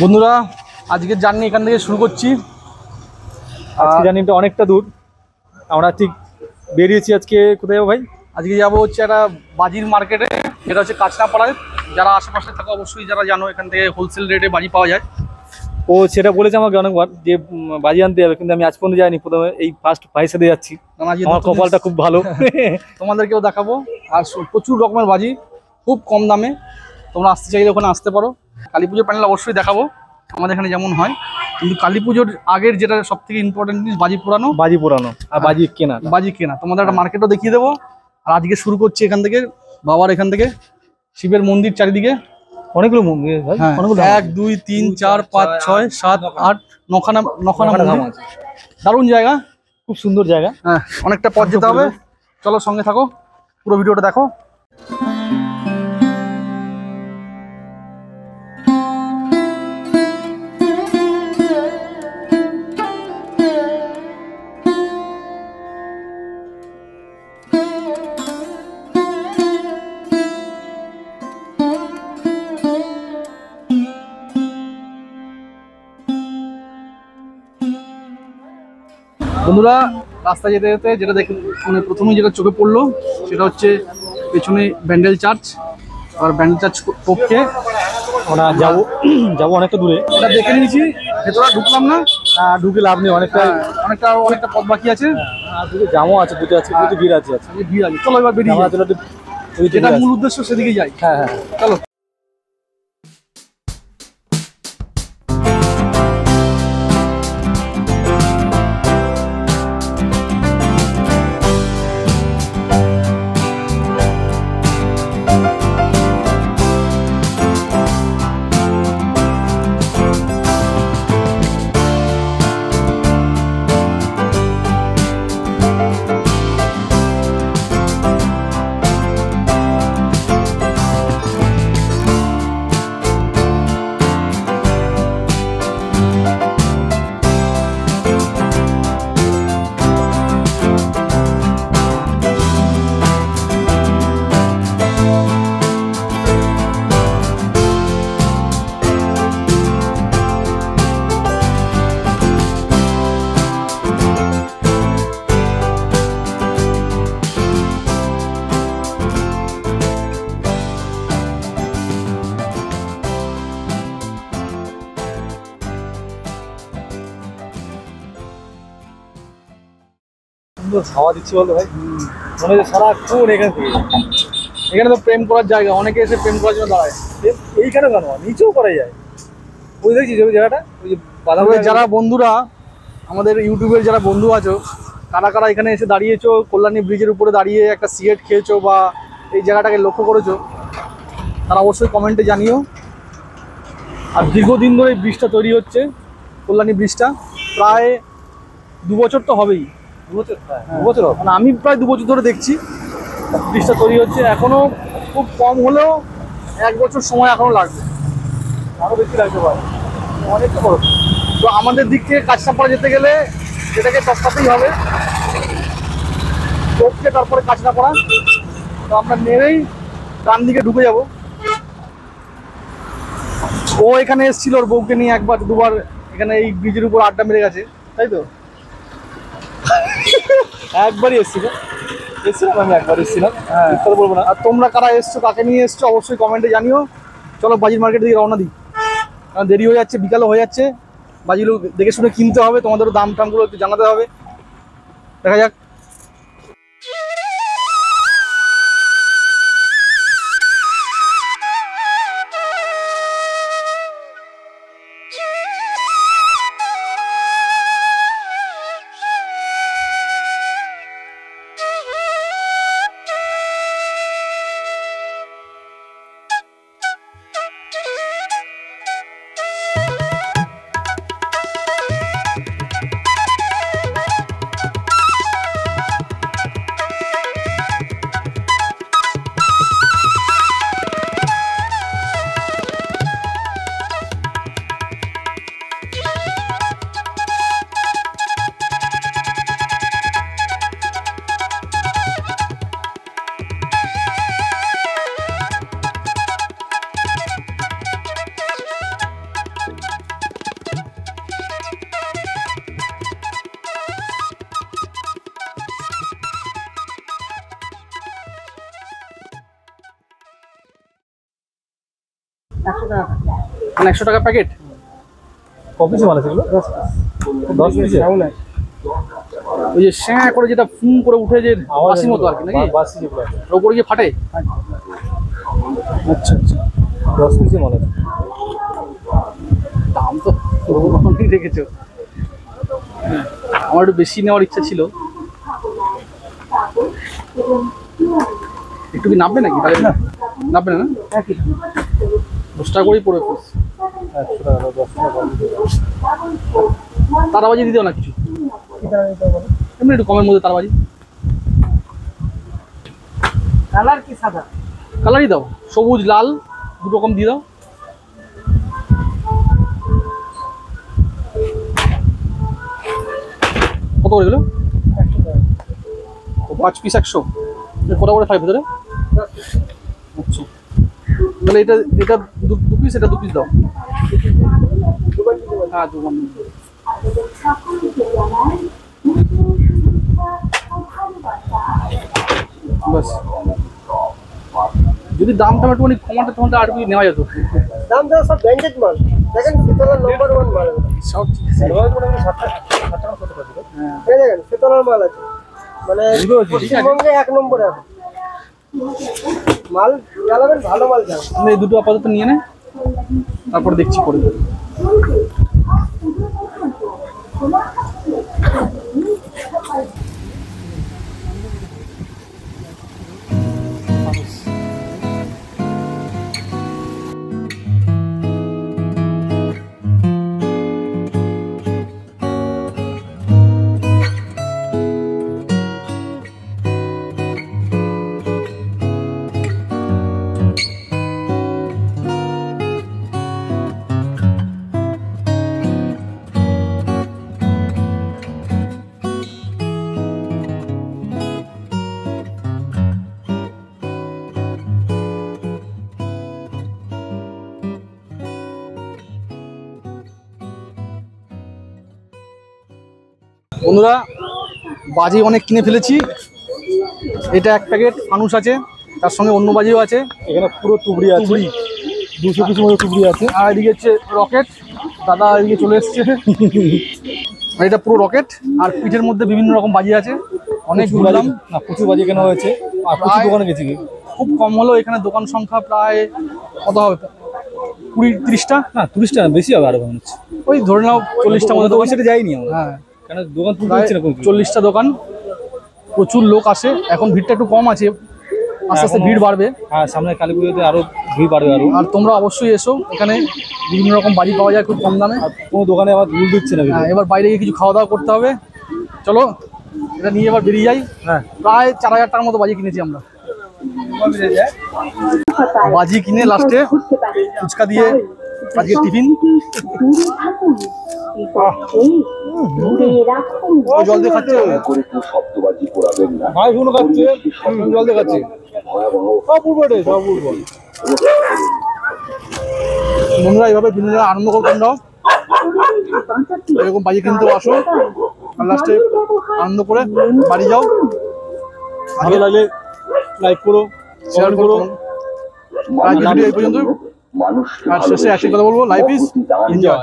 বন্ধুরা আজকের জার্নি এখান থেকে শুরু করছি। আজকে জার্নিটা অনেকটা দূর। আমরা ঠিক বেরিয়েছি আজকে কোথায় যাবো ভাই? আজকে যাবো হচ্ছে একটা বাজির মার্কেটে, যেটা হচ্ছে কাঁচরাপাড়ায়। যারা আশেপাশে থাকে অবশ্যই যারা জানো এখান থেকে হোলসেল রেটে বাজি পাওয়া যায়। ও সেটা বলেছে আমাকে অনেকবার যে বাজি আনতে যাবে, কিন্তু আমি আজ পর্যন্ত যাইনি। প্রথমে এই ফার্স্ট ভাইয়ের সাথে যাচ্ছি। আমার কপালটা খুব ভালো। তোমাদেরকেও দেখাবো। আর প্রচুর রকমের বাজি খুব কম দামে, তোমরা আসতে চাইলে ওখানে আসতে পারো। কালী পুজোর প্যান্ডেল অবশ্যই দেখাবো আমাদের এখানে যেমন হয়, কিন্তু কালী পুজোর আগের যেটা সব থেকে ইম্পর্টেন্ট জিনিস বাজি পোড়ানো। বাজি পোড়ানো আর বাজি কেনা। বাজি কেনা তোমাদের একটা মার্কেটও দেখিয়ে দেবো। আর আজকে শুরু করছি এখান থেকে, বাবার এখান থেকে। শিবের মন্দির চারিদিকে অনেকগুলো মন্দির, 1 2 3 4 5 6 7 8 9খানা মন্দির। দারুণ জায়গা, খুব সুন্দর জায়গা। হ্যাঁ, অনেকটা পথ যেতে হবে। চলো সঙ্গে থাকো, পুরো ভিডিওটা দেখো। বন্ধুরা রাস্তা যেতে যেতে যেটা দেখে মানে প্রথমেই যেটা চোখে পড়লো সেটা হচ্ছে পেছনে ব্যান্ডেল চার্চ। আর ব্যান্ডেল চার্চ পক্ষে আমরা যাবো অনেকটা দূরে। এটা দেখে নিয়েছি, ভেতরে ঢুকলাম না। ঢুকে লাভ নেই, অনেকটা পথ বাকি আছে। জামও আছে, দুটো আছে, দুটো ভিড় আছে। ভিড় আছে, চলো এবার বেরিয়ে যেটা মূল উদ্দেশ্য সেদিকে যাই। হ্যাঁ, চলো। হাওয়া দিচ্ছে বলতো ভাই, মনে হচ্ছে সারাক্ষণ এখানে তো প্রেম করার জায়গা, অনেকে এসে প্রেম করার জন্য দাঁড়ায়। এইখানে কেন নিচেও করা যায়? ওই দেখছিস ওই জায়গাটা, ওই যে বাদামের যারা বন্ধুরা আমাদের ইউটিউবের যারা বন্ধু আছো, কারা কারা এখানে এসে দাঁড়িয়েছো, কল্যাণী ব্রিজের উপরে দাঁড়িয়ে একটা সিগারেট খেয়েছো বা এই জায়গাটাকে লক্ষ্য করেছো, তারা অবশ্যই কমেন্টে জানিও। আর দীর্ঘদিন ধরে এই ব্রিজটা তৈরি হচ্ছে, কল্যাণী ব্রিজটা প্রায় 2 বছর তো হবেই। 2 বছর? 2 বছর মানে আমি প্রায় 2 বছর ধরে দেখছি ব্রিজটা তৈরি হচ্ছে। এখনো খুব কম হলেও 1 বছর সময় এখনো লাগবে, আরও বেশি লাগতে পারে, অনেকটা বড়। তো আমাদের দিক থেকে কাঁচরাপাড়া যেতে গেলে সেটাকে টপকাতেই হবে, টপকে তারপরে কাঁচরাপাড়া। তো আমরা নেমেই ডান দিকে ঢুকে যাব। ও এখানে এসেছিল ওর বউকে নিয়ে 1 2 বার এখানে এই ব্রিজের উপর আড্ডা মেরে গেছে, তাই তো? একবারই এসেছিলাম আমি, একবার এসেছিলাম। হ্যাঁ, বলবো না। আর তোমরা কারা এসছো, কাকে নিয়ে এসছো অবশ্যই কমেন্টে জানিও। চলো বাজির মার্কেট দিকে রওনা দিই, কারণ দেরি হয়ে যাচ্ছে, বিকালও হয়ে যাচ্ছে। বাজিগুলো দেখে শুনে কিনতে হবে, তোমাদেরও দাম টামগুলো একটু জানাতে হবে। দেখা যাক। মানে 100 টাকা প্যাকেট। কপিসে মাল আছে এগুলো 10 পিসে ওই যে শ্যাঁ করে যেটা ফুম করে উঠে যে বাসি মতো আর কি নাকি, বাসি যেগুলো আছে ওর উপরে গিয়ে ফাটে। আচ্ছা আচ্ছা, 10 পিসে মাল আছে। দাম তো অনেক রেখেছো। আমার একটু বেশি নেওয়ার ইচ্ছা ছিল। একটু কি নামবে নাকি তাহলে? না নামবে না, 10 টাকা করেই পড়বে পিস। 100 টাকা 10 টাকা তারাবাজি দিতেও না কিছু, এমনি একটু কমের মধ্যে তারাবাজি। কালার কি সাদা? কালারই দাও, সবুজ লাল দু রকম দিয়ে দাও। কত করে গেলো? 5 পিস 100। কত করে থাকে ভেতরে? আচ্ছা, তাহলে এটা এটা দু পিস, এটা 2 পিস দাও। হ্যাঁ 2 বাস। যদি দামটা একটুখানি কমাতে তোমাদের আর কি নেওয়া যেত। দাম দাও সব ব্র্যান্ডেড মাল। দেখেন শীতলার নাম্বার 1 মাল। সব এই দেখেন শীতলার মাল আছে, মানে পশ্চিমবঙ্গে 1 নম্বরে আছে মাল। জ্বালাবেন ভালো মাল জ্বালাবেন। তুমি এই দুটো আপাতত নিয়ে নে, তারপর দেখছি পরে। বন্ধুরা, বাজি অনেক কিনে ফেলেছি। এটা 1 প্যাকেট ফানুস আছে, তার সঙ্গে অন্য বাজিও আছে। এখানে পুরো তুবড়ি আছে, 200 পিসের মতো তুবড়ি আছে। আর এদিকে হচ্ছে রকেট, দাদা এদিকে চলে এসছে। আর এটা পুরো রকেট। আর পিঠের মধ্যে বিভিন্ন রকম বাজি আছে, অনেক ঘুরলাম না, প্রচুর বাজি কেনা হয়েছে। আর প্রচুর দোকানে গেছি, খুব কম হলো। এখানে দোকান সংখ্যা প্রায় কত হবে, 20-30টা? না 30টা না, বেশি হবে আরো মনে হচ্ছে। ওই ধরে নাও 40টা মতো ওই দোকান। সাইডে যাইনি আমরা, হ্যাঁ, কেন দোকান তুলতে প্রায় হচ্ছে না কোনো। 40টা দোকান, প্রচুর লোক আসে। এখন ভিড়টা একটু কম আছে, আস্তে আস্তে ভিড় বাড়বে। হ্যাঁ, সামনে কালী পুজোতে আরো ভিড় বাড়বে আরো। আর তোমরা অবশ্যই এসো, এখানে বিভিন্ন রকম বাজি পাওয়া যায় খুব কম দামে। আর কোনো দোকানে আবার দুল দিচ্ছে না। হ্যাঁ, এবার বাইরে গিয়ে কিছু খাওয়া দাওয়া করতে হবে। চলো এটা নিয়ে এবার বেরিয়ে যাই। হ্যাঁ, প্রায় 4000 টাকার মতো বাজি কিনেছি আমরা। বাজি কিনে লাস্টে ফুচকা দিয়ে আজকে টিফিন। জল দিয়ে খাচ্ছে, ভাই শুনো খাচ্ছে, জল দিয়ে খাচ্ছে। বন্ধুরা এইভাবে বিনোদন আনন্দ করে তোমরাও এরকম বাজি কিনতেও আসো, আর লাস্টে আনন্দ করে বাড়ি যাও। ভালো লাগলে লাইক করো, শেয়ার করো। আজকে ভিডিও এই পর্যন্ত। আর শেষে একই কথা বলবো, লাইফ ইজ এনজয়।